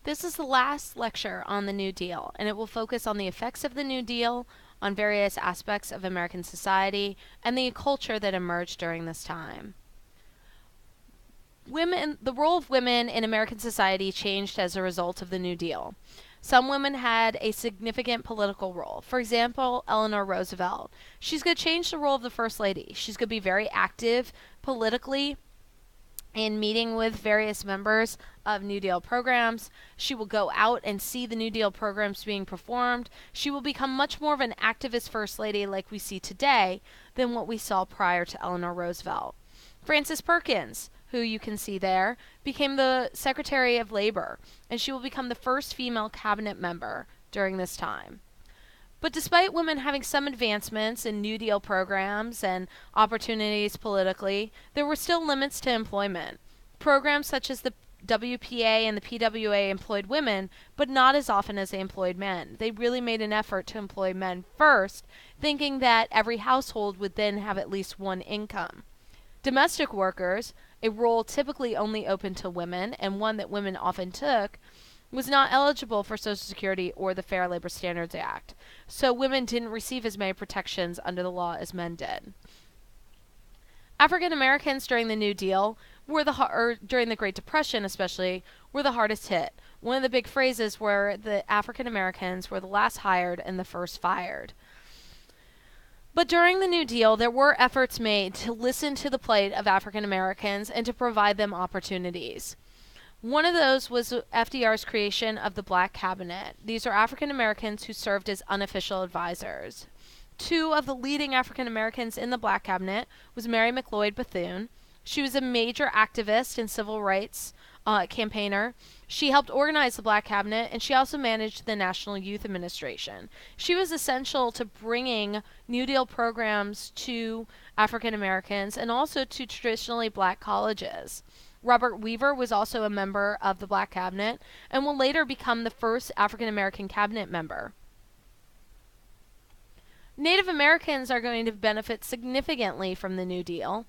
This is the last lecture on the New Deal, and it will focus on the effects of the New Deal on various aspects of American society and the culture that emerged during this time. The role of women in American society changed as a result of the New Deal. Some women had a significant political role. For example, Eleanor Roosevelt. She's going to change the role of the First Lady. She's going to be very active politically in meeting with various members of New Deal programs. She will go out and see the New Deal programs being performed. She will become much more of an activist First Lady like we see today than what we saw prior to Eleanor Roosevelt. Frances Perkins, who you can see there, became the Secretary of Labor, and she will become the first female cabinet member during this time. But despite women having some advancements in New Deal programs and opportunities politically, there were still limits to employment. Programs such as the WPA and the PWA employed women, but not as often as they employed men. They really made an effort to employ men first, thinking that every household would then have at least one income. Domestic workers, a role typically only open to women and one that women often took, was not eligible for Social Security or the Fair Labor Standards Act. So women didn't receive as many protections under the law as men did. African Americans during the New Deal during the Great Depression especially, were the hardest hit. One of the big phrases were the African Americans were the last hired and the first fired. But during the New Deal, there were efforts made to listen to the plight of African Americans and to provide them opportunities. One of those was FDR's creation of the Black Cabinet. These are African Americans who served as unofficial advisors. Two of the leading African Americans in the Black Cabinet was Mary McLeod Bethune. She was a major activist and civil rights campaigner. She helped organize the Black Cabinet, and she also managed the National Youth Administration. She was essential to bringing New Deal programs to African Americans and also to traditionally black colleges. Robert Weaver was also a member of the Black Cabinet and will later become the first African American cabinet member. Native Americans are going to benefit significantly from the New Deal.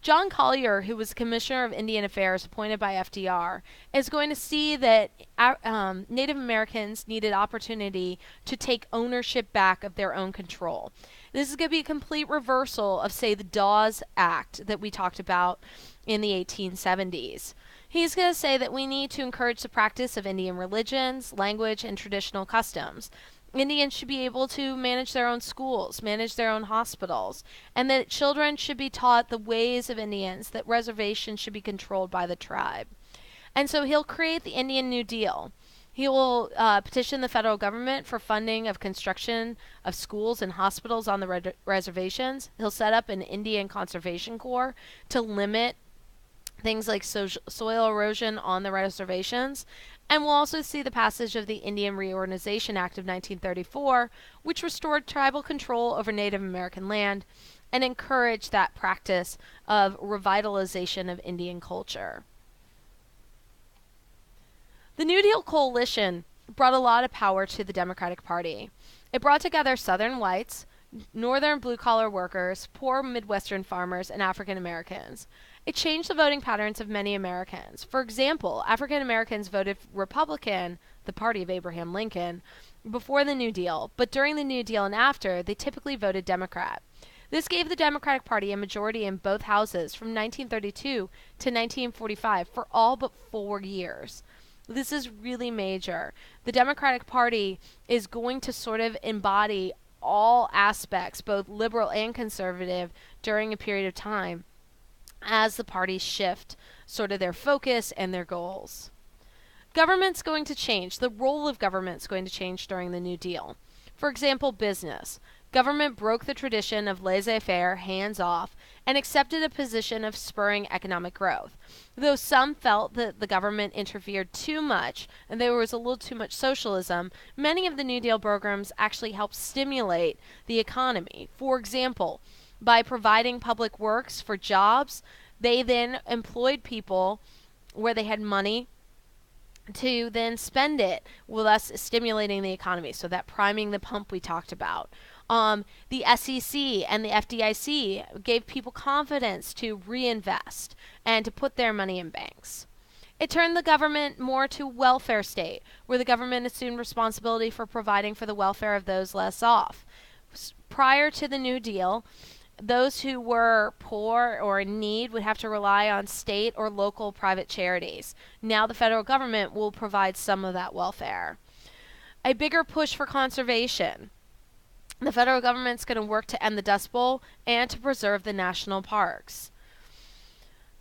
John Collier, who was Commissioner of Indian Affairs appointed by FDR, is going to see that Native Americans needed opportunity to take ownership back of their own control. This is going to be a complete reversal of, say, the Dawes Act that we talked about in the 1870s. He's going to say that we need to encourage the practice of Indian religions, language, and traditional customs. Indians should be able to manage their own schools, manage their own hospitals, and that children should be taught the ways of Indians, that reservations should be controlled by the tribe. And so he'll create the Indian New Deal. He will petition the federal government for funding of construction of schools and hospitals on the reservations. He'll set up an Indian Conservation Corps to limit things like soil erosion on the reservations. And we'll also see the passage of the Indian Reorganization Act of 1934, which restored tribal control over Native American land and encouraged that practice of revitalization of Indian culture. The New Deal coalition brought a lot of power to the Democratic Party. It brought together Southern whites, Northern blue-collar workers, poor Midwestern farmers, and African Americans. It changed the voting patterns of many Americans. For example, African Americans voted Republican, the party of Abraham Lincoln, before the New Deal, but during the New Deal and after, they typically voted Democrat. This gave the Democratic Party a majority in both houses from 1932 to 1945 for all but 4 years. This is really major. The Democratic Party is going to sort of embody all aspects, both liberal and conservative, during a period of time as the parties shift sort of their focus and their goals. Government's going to change. The role of government's going to change during the New Deal. For example, business. Government broke the tradition of laissez-faire, hands-off, and accepted a position of spurring economic growth. Though some felt that the government interfered too much and there was a little too much socialism, many of the New Deal programs actually helped stimulate the economy. For example, by providing public works for jobs, they then employed people where they had money to then spend it, thus stimulating the economy. So that priming the pump we talked about. The SEC and the FDIC gave people confidence to reinvest and to put their money in banks. It turned the government more to welfare state, where the government assumed responsibility for providing for the welfare of those less off. Prior to the New Deal, those who were poor or in need would have to rely on state or local private charities. Now the federal government will provide some of that welfare. A bigger push for conservation. The federal government's going to work to end the Dust Bowl and to preserve the national parks.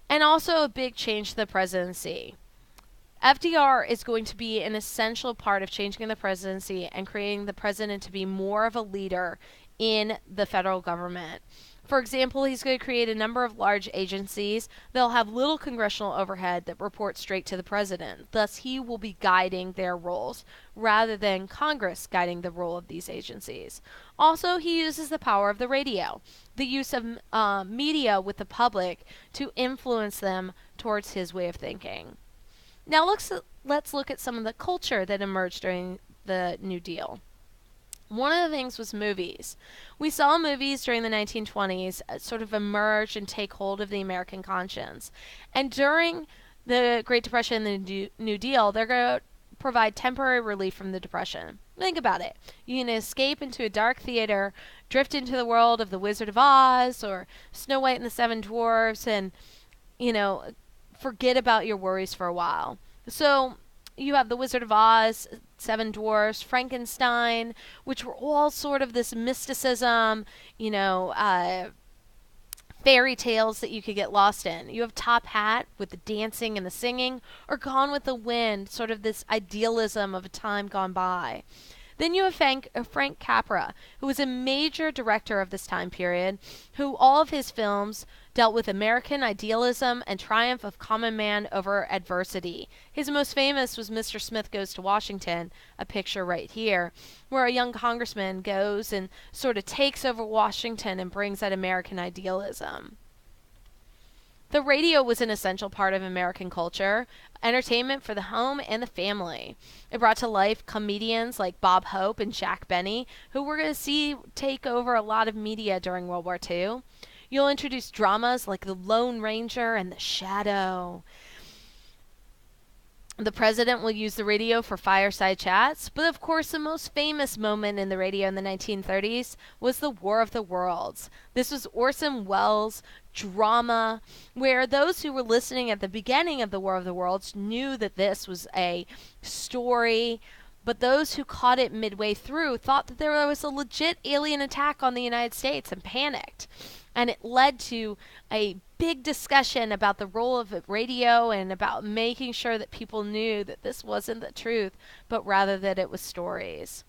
And also a big change to the presidency. FDR is going to be an essential part of changing the presidency and creating the president to be more of a leader in the federal government. For example, he's going to create a number of large agencies. They'll have little congressional overhead that report straight to the president. Thus, he will be guiding their roles rather than Congress guiding the role of these agencies. Also, he uses the power of the radio, the use of media with the public to influence them towards his way of thinking. Now, let's look at some of the culture that emerged during the New Deal. One of the things was movies. We saw movies during the 1920s sort of emerge and take hold of the American conscience. And during the Great Depression and the New Deal, they're going to provide temporary relief from the Depression. Think about it. You can escape into a dark theater, drift into the world of The Wizard of Oz or Snow White and the Seven Dwarfs, and, forget about your worries for a while. So you have The Wizard of Oz, Seven Dwarfs, Frankenstein, which were all sort of this mysticism, fairy tales that you could get lost in. You have Top Hat with the dancing and the singing, or Gone with the Wind, sort of this idealism of a time gone by. Then you have Frank Capra, who was a major director of this time period, who all of his films dealt with American idealism and triumph of common man over adversity. His most famous was Mr. Smith Goes to Washington, a picture right here, where a young congressman goes and sort of takes over Washington and brings that American idealism. The radio was an essential part of American culture, entertainment for the home and the family. It brought to life comedians like Bob Hope and Jack Benny, who we're going to see take over a lot of media during World War II. You'll introduce dramas like The Lone Ranger and The Shadow. The president will use the radio for fireside chats, but of course the most famous moment in the radio in the 1930s was the War of the Worlds. This was Orson Welles' drama, where those who were listening at the beginning of the War of the Worlds knew that this was a story, but those who caught it midway through thought that there was a legit alien attack on the United States and panicked. And it led to a big discussion about the role of radio and about making sure that people knew that this wasn't the truth, but rather that it was stories.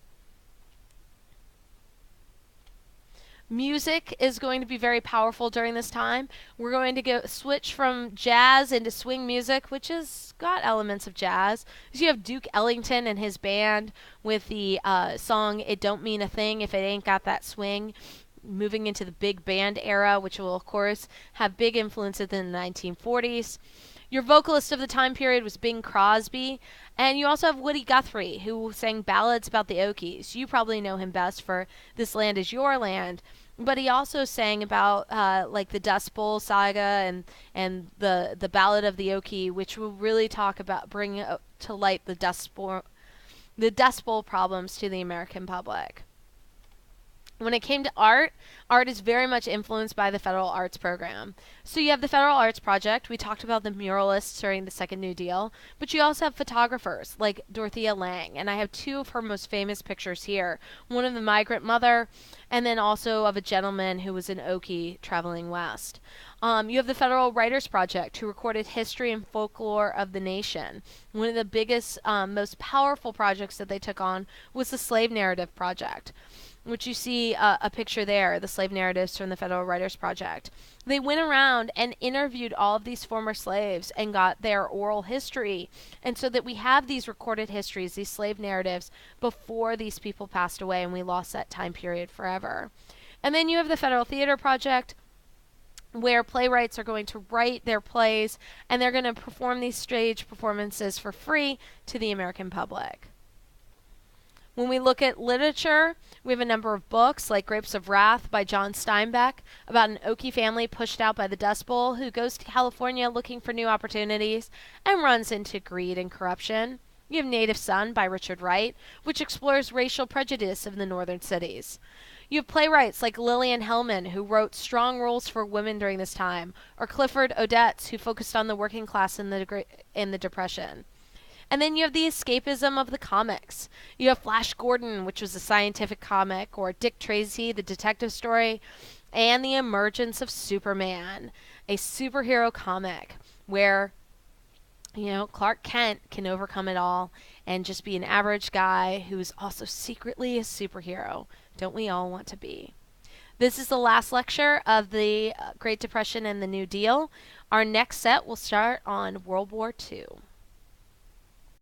Music is going to be very powerful during this time. We're going to switch from jazz into swing music, which has got elements of jazz. So you have Duke Ellington and his band with the song It Don't Mean a Thing If It Ain't Got That Swing, moving into the big band era, which will, of course, have big influences in the 1940s. Your vocalist of the time period was Bing Crosby, and you also have Woody Guthrie, who sang ballads about the Okies. You probably know him best for This Land Is Your Land, but he also sang about like the Dust Bowl saga and the Ballad of the Okie, which will really talk about bringing to light the Dust Bowl problems to the American public. When it came to art is very much influenced by the Federal Arts Program. So you have the Federal Arts Project. We talked about the muralists during the Second New Deal. But you also have photographers like Dorothea Lange. And I have two of her most famous pictures here. One of the migrant mother, and then also of a gentleman who was an Okie traveling west. You have the Federal Writers Project, who recorded history and folklore of the nation. One of the biggest, most powerful projects that they took on was the Slave Narrative Project, which you see a picture there, the slave narratives from the Federal Writers Project. They went around and interviewed all of these former slaves and got their oral history. And so that we have these recorded histories, these slave narratives, before these people passed away and we lost that time period forever. And then you have the Federal Theater Project, where playwrights are going to write their plays and they're going to perform these stage performances for free to the American public. When we look at literature, we have a number of books like Grapes of Wrath by John Steinbeck about an Okie family pushed out by the Dust Bowl who goes to California looking for new opportunities and runs into greed and corruption. You have Native Son by Richard Wright, which explores racial prejudice in the northern cities. You have playwrights like Lillian Hellman, who wrote strong roles for women during this time, or Clifford Odets, who focused on the working class in the Depression. And then you have the escapism of the comics. You have Flash Gordon, which was a scientific comic, or Dick Tracy, the detective story, and the emergence of Superman, a superhero comic where, Clark Kent can overcome it all and just be an average guy who is also secretly a superhero. Don't we all want to be? This is the last lecture of the Great Depression and the New Deal. Our next set will start on World War II.